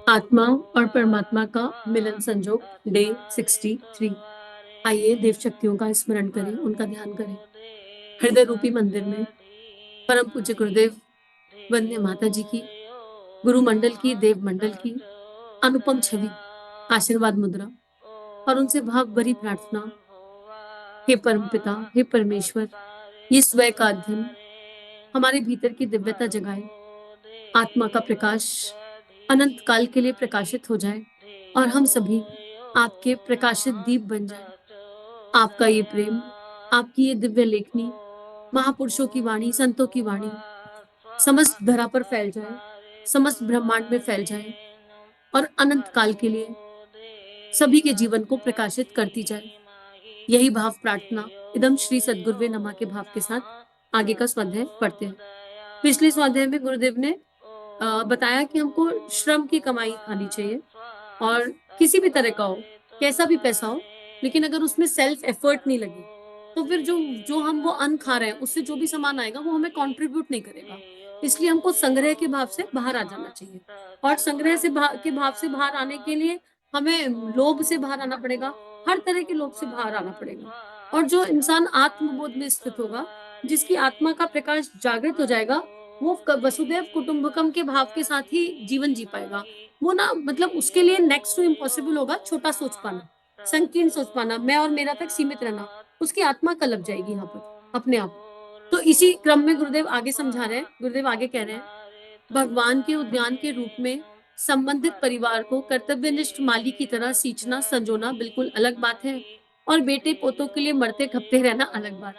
आत्मा और परमात्मा का मिलन संजोग डे 63। आइए देव शक्तियों का स्मरण करें, उनका ध्यान करें। हृदय रूपी मंदिर में परम पूज्य गुरुदेव वंदे माता जी की, गुरु मंडल की, देव मंडल की अनुपम छवि, आशीर्वाद मुद्रा और उनसे भाव भरी प्रार्थना। हे परम पिता, हे परमेश्वर, ये स्वयं का अध्ययन हमारे भीतर की दिव्यता जगाए, आत्मा का प्रकाश अनंत काल के लिए प्रकाशित हो जाए और हम सभी आपके प्रकाशित दीप बन जाए। आपका ये प्रेम, आपकी ये दिव्य लेखनी, महापुरुषों की वाणी, संतों की वाणी समस्त धरा पर फैल जाए, समस्त ब्रह्मांड में फैल जाए और अनंत काल के लिए सभी के जीवन को प्रकाशित करती जाए। यही भाव प्रार्थना इदम श्री सद्गुरुवे नमः के भाव के साथ आगे का स्वाध्याय पढ़ते हैं। पिछले स्वाध्याय में गुरुदेव ने बताया कि हमको श्रम की कमाई खानी चाहिए और किसी भी तरह का हो, कैसा भी पैसा हो, लेकिन अगर उसमें सेल्फ एफर्ट नहीं लगे तो फिर जो जो हम वो अन्न खा रहे हैं उससे जो भी सामान आएगा वो हमें कंट्रीब्यूट नहीं करेगा। इसलिए हमको संग्रह के भाव से बाहर आ जाना चाहिए और संग्रह से के भाव से बाहर आने के लिए हमें लोभ से बाहर आना पड़ेगा, हर तरह के लोभ से बाहर आना पड़ेगा। और जो इंसान आत्मबोध में स्थित होगा, जिसकी आत्मा का प्रकाश जागृत हो जाएगा, वो वसुदैव कुटुंबकम के भाव के साथ ही जीवन जी पाएगा। वो ना मतलब उसके लिए नेक्स्ट टू इम्पॉसिबल होगा छोटा सोच पाना, संकीर्ण सोच पाना, मैं और मेरा तक सीमित रहना। उसकी आत्मा कलप जाएगी यहाँ पर अपने आप। तो इसी क्रम में गुरुदेव आगे समझा रहे हैं। गुरुदेव आगे कह रहे हैं, भगवान के उद्यान के रूप में संबंधित परिवार को कर्तव्यनिष्ठ माली की तरह सींचना संजोना बिल्कुल अलग बात है और बेटे पोतों के लिए मरते खपते रहना अलग बात।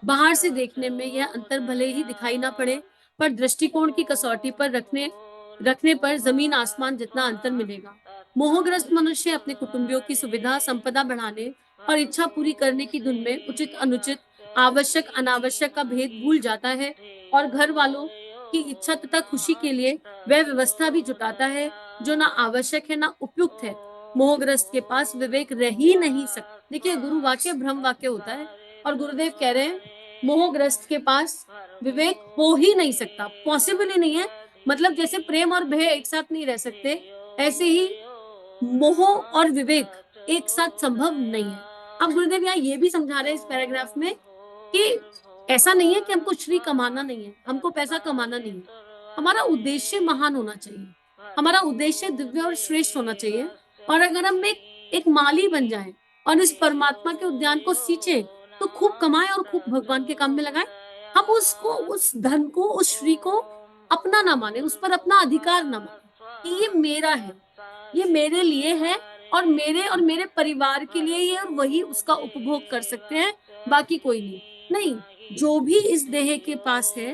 बाहर से देखने में यह अंतर भले ही दिखाई ना पड़े, पर दृष्टिकोण की कसौटी पर रखने पर जमीन आसमान जितना अंतर मिलेगा। मोहग्रस्त मनुष्य अपने कुटुंबियों की सुविधा संपदा बढ़ाने और इच्छा पूरी करने की धुन में उचित अनुचित, आवश्यक अनावश्यक का भेद भूल जाता है और घर वालों की इच्छा तथा खुशी के लिए वह व्यवस्था भी जुटाता है जो ना आवश्यक है ना उपयुक्त है। मोहग्रस्त के पास विवेक रह ही नहीं सकता। देखिए, गुरु वाक्य ब्रह्म वाक्य होता है और गुरुदेव कह रहे हैं मोहग्रस्त के पास विवेक हो ही नहीं सकता, पॉसिबल ही नहीं है। मतलब जैसे प्रेम और भय एक साथ नहीं रह सकते, ऐसे ही मोह और विवेक एक साथ संभव नहीं है। अब गुरुदेव यहाँ ये भी समझा रहे हैं इस पैराग्राफ में कि ऐसा नहीं है कि हमको श्री कमाना नहीं है, हमको पैसा कमाना नहीं है, हमारा उद्देश्य महान होना चाहिए, हमारा उद्देश्य दिव्य और श्रेष्ठ होना चाहिए। और अगर हम एक माली बन जाए और इस परमात्मा के उद्यान को सींचे तो खूब कमाए और खूब भगवान के काम में लगाए। हम उसको, उस धन को, उस श्री को अपना ना माने, उस पर अपना अधिकार ना माने कि ये मेरा है, ये मेरे लिए है और मेरे परिवार के लिए ये, और वही उसका उपभोग कर सकते हैं, बाकी कोई नहीं। जो भी इस देह के पास है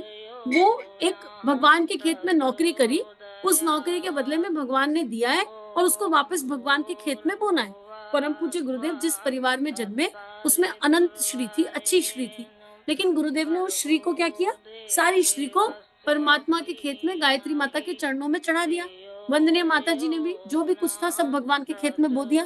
वो एक भगवान के खेत में नौकरी करी, उस नौकरी के बदले में भगवान ने दिया है और उसको वापस भगवान के खेत में बोना है। परम पूज्य गुरुदेव जिस परिवार में जन्मे उसमें अनंत श्री थी, अच्छी श्री थी, लेकिन गुरुदेव ने उस श्री को क्या किया, सारी श्री को परमात्मा के खेत में गायत्री माता के चरणों में चढ़ा दिया। वंदनीय माता जी ने भी जो भी कुछ था सब भगवान के खेत में बो दिया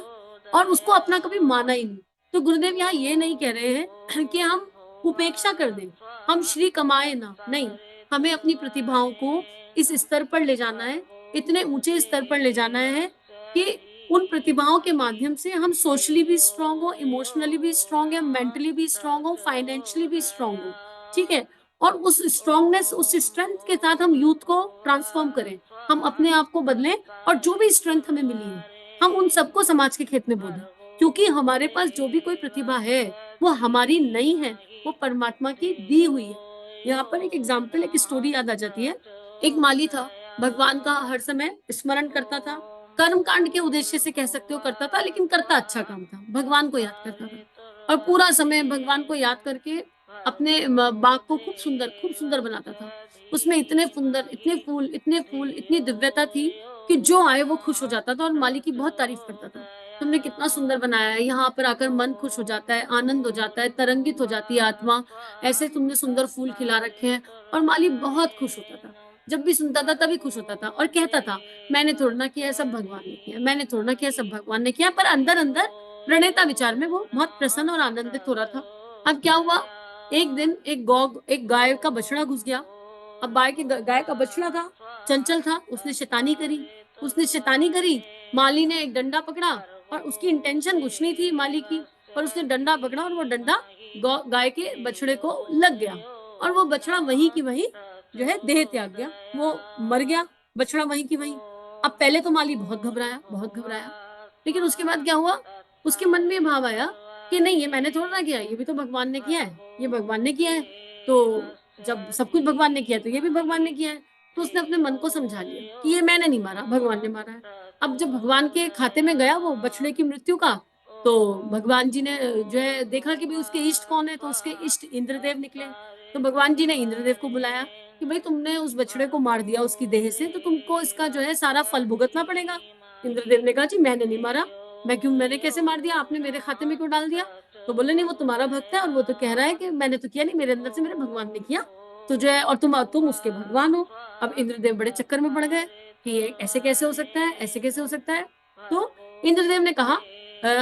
और उसको अपना कभी माना ही नहीं। तो गुरुदेव यहाँ ये नहीं कह रहे हैं कि हम उपेक्षा कर दें, हम श्री कमाए ना, नहीं, हमें अपनी प्रतिभाओं को इस स्तर पर ले जाना है, इतने ऊंचे स्तर पर ले जाना है कि उन प्रतिभाओं के माध्यम से हम सोशली भी स्ट्रांग हो, इमोशनली भी स्ट्रांग है, मेंटली भी स्ट्रांग हो, फाइनेंशियली भी स्ट्रांग हो। ठीक है, और उस स्ट्रांगनेस, उस स्ट्रेंथ के साथ हम यूथ को ट्रांसफॉर्म करें, हम अपने आप को बदलें और जो भी स्ट्रेंथ हमें मिली है हम उन सबको समाज के खेत में बो दें, क्योंकि हमारे पास जो भी कोई प्रतिभा है वो हमारी नहीं है, वो परमात्मा की दी हुई है। यहाँ पर एक एग्जाम्पल, एक स्टोरी याद आ जाती है। एक माली था, भगवान का हर समय स्मरण करता था, कर्म कांड के उद्देश्य से कह सकते हो करता था, लेकिन करता अच्छा काम था, भगवान को याद करता था और पूरा समय भगवान को याद करके अपने बाग को खूब सुंदर बनाता था। उसमें इतने सुंदर, इतने फूल, इतनी दिव्यता थी कि जो आए वो खुश हो जाता था और माली की बहुत तारीफ करता था। तुमने कितना सुंदर बनाया है, यहाँ पर आकर मन खुश हो जाता है, आनंद हो जाता है, तरंगित हो जाती है आत्मा, ऐसे तुमने सुंदर फूल खिला रखे हैं। और माली बहुत खुश होता था, जब भी सुनता था तभी खुश होता था और कहता था मैंने थोड़ा ना किया, सब भगवान ने किया, मैंने थोड़ा ना किया, सब भगवान ने किया। पर अंदर अंदर प्रणेता विचार में वो बहुत प्रसन्न और आनंदित हो रहा था। अब क्या हुआ, एक दिन एक गाय का बछड़ा घुस गया। अब गाय का बछड़ा था, चंचल था, उसने शैतानी करी, उसने शैतानी करी, माली ने एक डंडा पकड़ा और उसकी इंटेंशन कुछ नहीं थी माली की, पर उसने डंडा पकड़ा और वो डंडा गाय के बछड़े को लग गया और वो बछड़ा वहीं की वहीं जो है देह त्याग गया, वो मर गया बछड़ा वहीं की वहीं। अब पहले तो माली बहुत घबराया, लेकिन उसके बाद क्या हुआ, उसके मन में भाव आया कि नहीं, ये मैंने थोड़ा ना किया, ये भी तो भगवान ने किया है, ये भगवान ने किया है, तो जब सब कुछ भगवान ने किया है, तो ये भी भगवान ने किया है। तो उसने अपने मन को समझा लिया कि ये मैंने नहीं मारा, भगवान ने मारा है। अब जब भगवान के खाते में गया वो बछड़े की मृत्यु का, तो भगवान जी ने जो है देखा कि भाई उसके इष्ट कौन है, तो उसके इष्ट इंद्रदेव निकले। तो भगवान जी ने इंद्रदेव को बुलाया कि भाई तुमने उस बछड़े को मार दिया उसकी देह से, तो तुमको इसका जो है सारा फल भुगतना पड़ेगा। इंद्रदेव ने कहा जी मैंने नहीं मारा, मैंने कैसे मार दिया, आपने मेरे खाते में क्यों डाल दिया? तो बोले नहीं, वो तुम्हारा भक्त है और वो तो कह रहा है कि मैंने तो किया नहीं, मेरे अंदर से मेरे भगवान ने किया, तो जो है और तुम उसके भगवान हो। अब इंद्रदेव बड़े चक्कर में पड़ गए कि ये ऐसे कैसे हो सकता है, ऐसे कैसे हो सकता है। तो इंद्रदेव ने कहा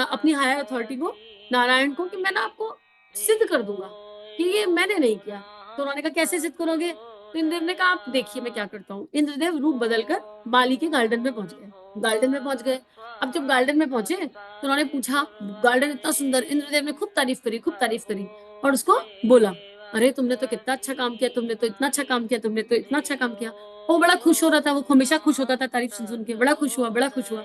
अपनी हायर अथॉरिटी को, नारायण को, कि मैं ना आपको सिद्ध कर दूंगा कि ये मैंने नहीं किया। तो उन्होंने कहा कैसे सिद्ध करोगे? तो इंद्रदेव ने कहा आप देखिए मैं क्या करता हूँ। इंद्रदेव रूप बदलकर माली के गार्डन में पहुंच गए। गार्डन में पहुंच गए। अब जब गार्डन में पहुंचे तो उन्होंने पूछा, गार्डन इतना सुंदर, इंद्रदेव ने खूब तारीफ करी, खूब तारीफ करी और उसको बोला, अरे तुमने तो कितना अच्छा काम किया, तुमने तो इतना अच्छा काम किया, तुमने तो इतना अच्छा काम किया। वो बड़ा खुश हो रहा था, वो हमेशा खुश होता था तारीफ सुन सुन के, बड़ा खुश हुआ, बड़ा खुश हुआ।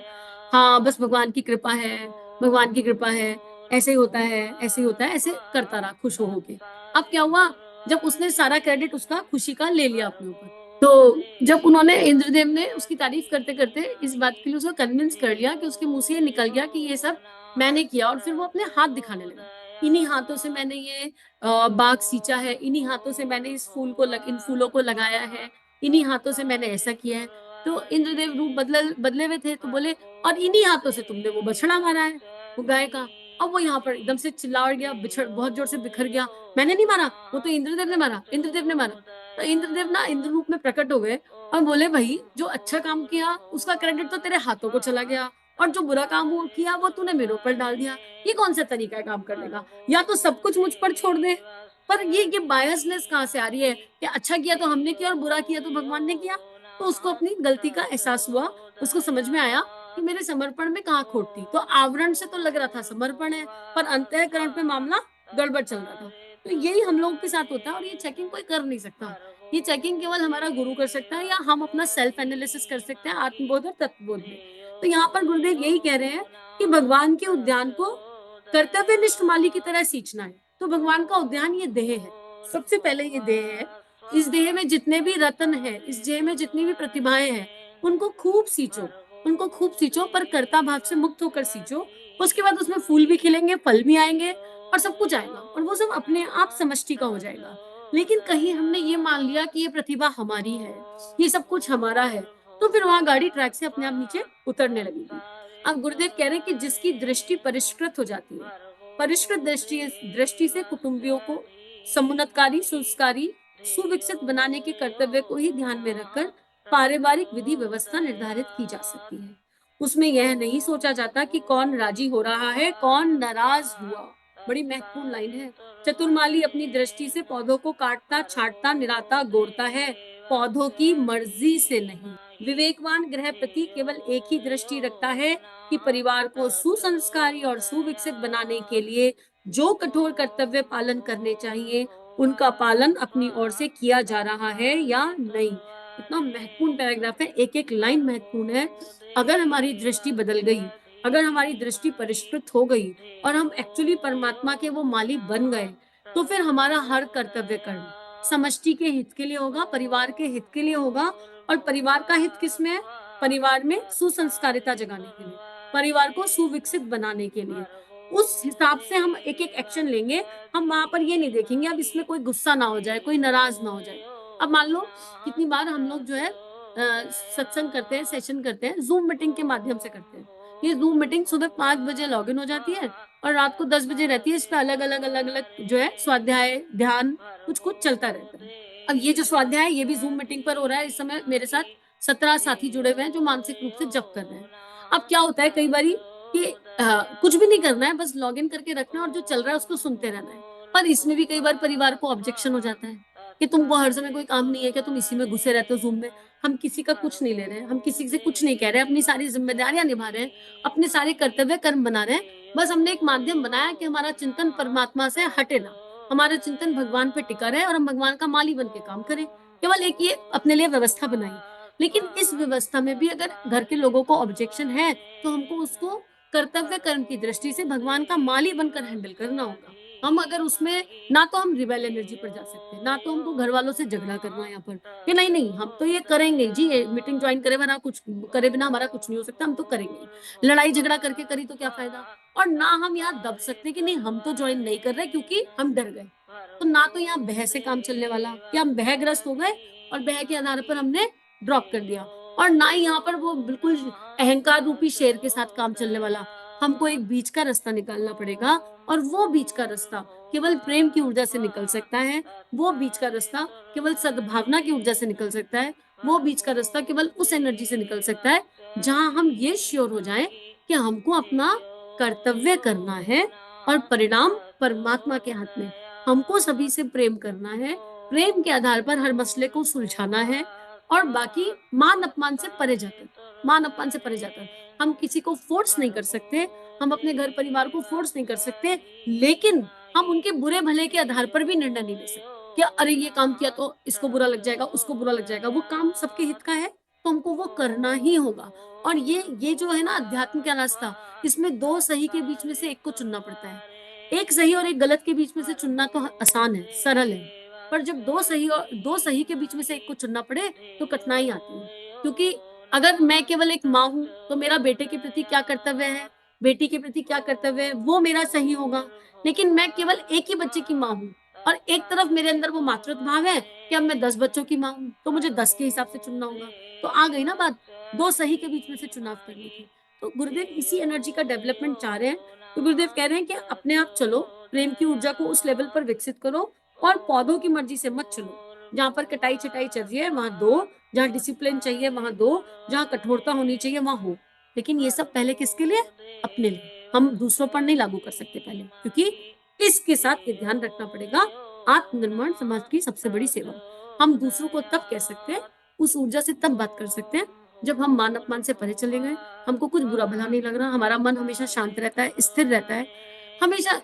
हाँ बस भगवान की कृपा है, भगवान की कृपा है, ऐसे ही होता है, ऐसे ही होता है, ऐसे करता रहा खुश हो के। अब क्या हुआ, जब उसने सारा क्रेडिट उसका खुशी का ले लिया अपने ऊपर, तो जब उन्होंने इंद्रदेव ने उसकी तारीफ करते करते इस बात के लिए उसको कन्विंस कर लिया कि उसके मुंह से ये निकल गया कि ये सब मैंने किया, और फिर वो अपने हाथ दिखाने लगा, इन्हीं हाथों से मैंने ये बाग सींचा है, इन्हीं हाथों से मैंने इन फूलों को लगाया है, इन्हीं हाथों से मैंने ऐसा किया है। तो इंद्रदेव रूप बदले हुए थे, तो बोले और इन्हीं हाथों से तुमने वो बछड़ा मारा है, वो गाय का। अब वो यहाँ पर एकदम से चिल्ला उठ गया, बिछड़ बहुत जोर से बिखर गया, मैंने नहीं मारा, वो तो इंद्रदेव ने मारा, इंद्रदेव ने मारा। तो इंद्रदेव ना इंद्र रूप में प्रकट हो गए और बोले भाई जो अच्छा काम किया उसका क्रेडिट तो तेरे हाथों को चला गया, और जो बुरा काम किया वो तूने मेरे ऊपर डाल दिया। ये कौन सा तरीका है काम करने का? या तो सब कुछ मुझ पर छोड़ दे। पर ये बायसनेस कहाँ से आ रही है कि अच्छा किया तो हमने किया और बुरा किया तो भगवान ने किया? तो उसको अपनी गलती का एहसास हुआ, उसको समझ में आया कि मेरे समर्पण में कहाँ खोट थी। तो आवरण से तो लग रहा था समर्पण है, पर अंतःकरण पे मामला गड़बड़ चल रहा था। तो यही हम लोगों के साथ होता है और ये चेकिंग कोई कर नहीं सकता। ये चेकिंग केवल हमारा गुरु कर सकता है, या हम अपना सेल्फ एनालिसिस कर सकते हैं आत्मबोध और तत्वबोध में। तो यहाँ पर गुरुदेव यही कह रहे हैं कि भगवान के उद्यान को कर्तव्यनिष्ठ माली की तरह सींचना है। तो भगवान का उद्यान ये देह है, सबसे पहले ये देह है। इस देह में जितने भी रत्न है, इस देह में जितनी भी प्रतिभाएं हैं, उनको खूब सींचो, उनको खूब सींचो, पर कर्ता भाव से मुक्त होकर सींचो। उसके बाद उसमें फूल भी खिलेंगे, फल भी आएंगे और सब कुछ आएगा, और वो सब अपने आप समष्टि का हो जाएगा। लेकिन कहीं हमने ये मान लिया कि ये प्रतिभा हमारी है, ये सब कुछ हमारा है, तो फिर वहां गाड़ी ट्रैक से अपने आप नीचे उतरने लगेगी। अब गुरुदेव कह रहे हैं कि जिसकी दृष्टि परिष्कृत हो जाती है, परिष्कृत दृष्टि से कुटुंबियों को समुन्नतकारी, संस्कारी, सुविकसित बनाने के कर्तव्य को ही ध्यान में रखकर पारिवारिक विधि व्यवस्था निर्धारित की जा सकती है। उसमें यह नहीं सोचा जाता कि कौन राजी हो रहा है, कौन नाराज हुआ। बड़ी महत्वपूर्ण लाइन है। चतुर्माली अपनी दृष्टि से पौधों को काटता, छांटता, निराता, गोड़ता है, पौधों की मर्जी से नहीं। विवेकवान गृहपति केवल एक ही दृष्टि रखता है कि परिवार को सुसंस्कारी और सुविकसित बनाने के लिए जो कठोर कर्तव्य पालन करने चाहिए, उनका पालन अपनी ओर से किया जा रहा है या नहीं। इतना महत्वपूर्ण पैराग्राफ है, एक एक लाइन महत्वपूर्ण है। अगर हमारी दृष्टि बदल गई, अगर हमारी दृष्टि परिष्कृत हो गई और हम एक्चुअली परमात्मा के वो माली बन गए, तो फिर हमारा हर कर्तव्य कर्म समष्टि के हित के लिए होगा, परिवार के हित के लिए होगा। और परिवार का हित किसमें है? परिवार में सुसंस्कारिता जगाने के लिए, परिवार को सुविकसित बनाने के लिए। उस हिसाब से हम एक एक एक्शन लेंगे। हम वहां पर ये नहीं देखेंगे अब इसमें कोई गुस्सा ना हो जाए, कोई नाराज ना हो जाए। अब मान लो कितनी बार हम लोग जो है सत्संग करते हैं, सेशन करते हैं, जूम मीटिंग के माध्यम से करते हैं। ये जूम मीटिंग सुबह 5 बजे लॉगिन हो जाती है और रात को 10 बजे रहती है। इस पे अलग अलग जो है स्वाध्याय, ध्यान, कुछ कुछ चलता रहता है। अब ये जो स्वाध्याय है ये भी जूम मीटिंग पर हो रहा है। इस समय मेरे साथ 17 साथी जुड़े हुए हैं जो मानसिक रूप से जप कर रहे हैं। अब क्या होता है कई बारी कि कुछ भी नहीं करना है, बस लॉगिन करके रखना है और जो चल रहा है उसको सुनते रहना है। पर इसमें भी कई बार परिवार को ऑब्जेक्शन हो जाता है कि तुमको हर समय कोई काम नहीं है क्या, तुम इसी में घुसे रहते हो जूम में। हम किसी का कुछ नहीं ले रहे हैं, हम किसी से कुछ नहीं कह रहे हैं, अपनी सारी जिम्मेदारियां निभा रहे हैं, अपने सारे कर्तव्य कर्म बना रहे हैं। बस हमने एक माध्यम बनाया कि हमारा चिंतन परमात्मा से हटे ना, हमारा चिंतन भगवान पे टिका रहे और हम भगवान का माली बन के काम करें। केवल एक ये अपने लिए व्यवस्था बनाई। लेकिन इस व्यवस्था में भी अगर घर के लोगों को ऑब्जेक्शन है, तो हमको उसको कर्तव्य कर्म की दृष्टि से भगवान का माली बनकर हैंडल करना होगा। हम अगर उसमें, ना तो हम रिबेल एनर्जी पर जा सकते हैं, ना तो हमको घर वालों से झगड़ा करना है यहाँ पर कि नहीं नहीं हम तो ये करेंगे जी, ये मीटिंग ज्वाइन करे बिना कुछ करे बिना हमारा कुछ नहीं हो सकता, हम तो करेंगे ही। लड़ाई झगड़ा करके करी तो क्या फायदा। और ना हम यहाँ दब सकते हैं कि नहीं हम तो ज्वाइन नहीं कर रहे क्योंकि हम डर गए। तो ना तो यहाँ बह से काम चलने वाला कि हम बहग्रस्त हो गए और बह के आधार पर हमने ड्रॉप कर दिया, और ना ही यहाँ पर वो बिल्कुल अहंकार रूपी शेर के साथ काम चलने वाला। हमको एक बीच का रास्ता निकालना पड़ेगा, और वो बीच का रास्ता केवल प्रेम की ऊर्जा से निकल सकता है। वो बीच का रास्ता केवल सद्भावना की ऊर्जा से निकल सकता है। वो बीच का रास्ता केवल उस एनर्जी से निकल सकता है जहां हम ये श्योर हो जाएं कि हमको अपना कर्तव्य करना है और परिणाम परमात्मा के हाथ में। हमको सभी से प्रेम करना है, प्रेम के आधार पर हर मसले को सुलझाना है, और बाकी मान अपमान से परे जाकर हम किसी को फोर्स नहीं कर सकते, हम अपने घर परिवार को फोर्स नहीं कर सकते, लेकिन हम उनके बुरे भले के आधार पर भी निर्णय नहीं ले सकते कि अरे ये काम किया तो इसको बुरा लग जाएगा, उसको बुरा लग जाएगा। वो काम सबके हित का है तो हमको वो करना ही होगा। और ये जो है ना अध्यात्म का रास्ता, इसमें दो सही के बीच में से एक को चुनना पड़ता है। एक सही और एक गलत के बीच में से चुनना तो आसान है, सरल है, पर जब दो सही के बीच में से एक को चुनना पड़े तो कठिनाई आती है। क्योंकि अगर मैं केवल एक माँ हूँ तो मेरा बेटे के प्रति क्या कर्तव्य है, बेटी के प्रति क्या कर्तव्य है, वो मेरा सही होगा। लेकिन मैं केवल एक ही बच्चे की माँ हूँ और एक तरफ मेरे अंदर वो मातृत्व भाव है कि अब मैं 10 बच्चों की माँ हूँ, तो मुझे 10 के हिसाब से चुनना होगा। तो आ गई ना बात दो सही के बीच में से चुनाव करने की। तो गुरुदेव इसी एनर्जी का डेवलपमेंट चाह रहे हैं। तो गुरुदेव कह रहे हैं कि अपने आप चलो, प्रेम की ऊर्जा को उस लेवल पर विकसित करो, और पौधों की मर्जी से मत चलो। जहां पर कटाई छटाई चल रही है वहां दो, जहां डिसिप्लिन चाहिए वहां दो, जहां कठोरता होनी चाहिए वहां हो। लेकिन ये सब पहले किसके लिए? अपने लिए। हम दूसरों पर नहीं लागू कर सकते पहले, क्योंकि इसके साथ ये ध्यान रखना पड़ेगा, आत्मनिर्माण समाज की सबसे बड़ी सेवा। हम दूसरों को तब कह सकते हैं, उस ऊर्जा से तब बात कर सकते हैं जब हम मान अपमान से परे चले गए, हमको कुछ बुरा भला नहीं लग रहा, हमारा मन हमेशा शांत रहता है, स्थिर रहता है, हमेशा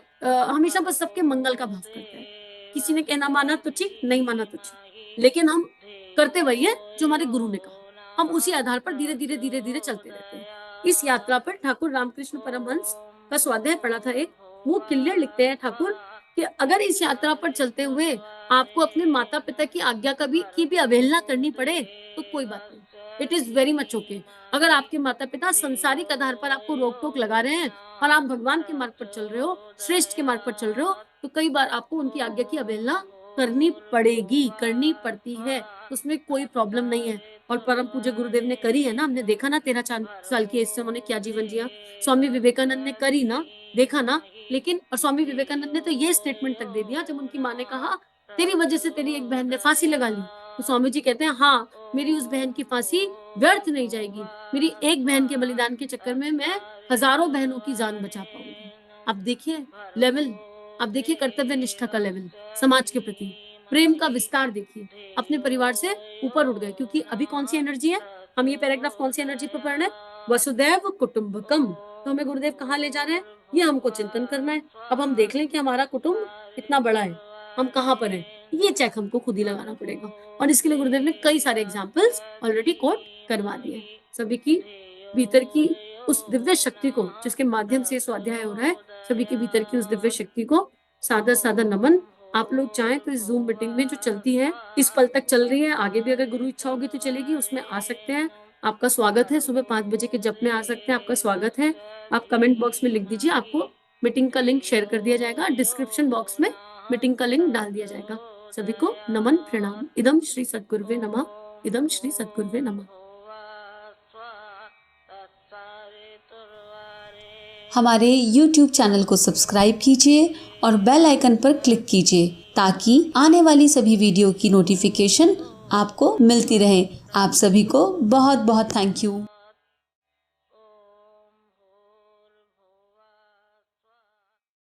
हमेशा बस सबके मंगल का भाव करता है। किसी ने कहना माना तो ठीक, नहीं माना तो ठीक, लेकिन हम करते वही है जो हमारे गुरु ने कहा। हम उसी आधार पर धीरे धीरे चलते रहते हैं। इस यात्रा पर ठाकुर रामकृष्ण परमहंस का स्वाध्याय पढ़ा था एक, वो क्लियर लिखते हैं ठाकुर कि अगर इस यात्रा पर चलते हुए आपको अपने माता पिता की आज्ञा की भी अवहेलना करनी पड़े तो कोई बात नहीं, it is very much okay. अगर आपके माता पिता संसारिक आधार पर आपको रोक टोक लगा रहे हैं और आप भगवान के मार्ग पर चल रहे हो, श्रेष्ठ के मार्ग पर चल रहे हो, तो कई बार आपको उनकी आज्ञा की अवहेलना करनी पड़ेगी, करनी पड़ती है, उसमें कोई प्रॉब्लम नहीं है। और परम पूज्य गुरुदेव ने करी है ना, हमने देखा ना 13 साल की एज से उन्होंने क्या जीवन जिया। स्वामी विवेकानंद ने करी ना, देखा ना। लेकिन और स्वामी विवेकानंद ने तो ये स्टेटमेंट तक दे दिया जब उनकी माँ ने कहा तेरी वजह से तेरी एक बहन ने फांसी लगा ली, तो स्वामी जी कहते हैं हाँ, मेरी उस बहन की फांसी व्यर्थ नहीं जाएगी, मेरी एक बहन के बलिदान के चक्कर में मैं हजारों बहनों की जान बचा पाऊंगी। अब देखिए लेवल, अब देखिए कर्तव्य निष्ठा का लेवल, समाज के प्रति प्रेम का विस्तार देखिए, अपने परिवार से ऊपर उठ गए। क्योंकि अभी कौन सी एनर्जी है, हम ये पैराग्राफ कौन सी एनर्जी पर पढ़ रहे हैं? वसुदैव कुटुंबकम। तो हमें गुरुदेव कहाँ ले जा रहे हैं, ये हमको चिंतन करना है। अब हम देख लें कि हमारा कुटुंब कितना बड़ा है, हम कहाँ पर हैं, ये चेक हमको खुद ही लगाना पड़ेगा। और इसके लिए गुरुदेव ने कई सारे एग्जाम्पल्स ऑलरेडी कोट करवा दिए। सभी की भीतर की उस दिव्य शक्ति को, जिसके माध्यम से स्वाध्याय हो रहा है, सभी के भीतर की उस दिव्य शक्ति को सादर सादर नमन। आप लोग चाहें तो इस जूम मीटिंग में जो चलती है, इस पल तक चल रही है, आगे भी अगर गुरु इच्छा होगी तो चलेगी, उसमें आ सकते हैं। आपका स्वागत है, सुबह 5 बजे के जप में आ सकते हैं, आपका स्वागत है। आप कमेंट बॉक्स में लिख दीजिए, आपको मीटिंग का लिंक शेयर कर दिया जाएगा, डिस्क्रिप्शन बॉक्स में मीटिंग का लिंक डाल दिया जाएगा। सभी को नमन प्रणाम। इदम श्री सद्गुरुवे नमः, इदम श्री सद्गुरुवे नमः। हमारे YouTube चैनल को सब्सक्राइब कीजिए और बेल आइकन पर क्लिक कीजिए ताकि आने वाली सभी वीडियो की नोटिफिकेशन आपको मिलती रहे। आप सभी को बहुत बहुत थैंक यू।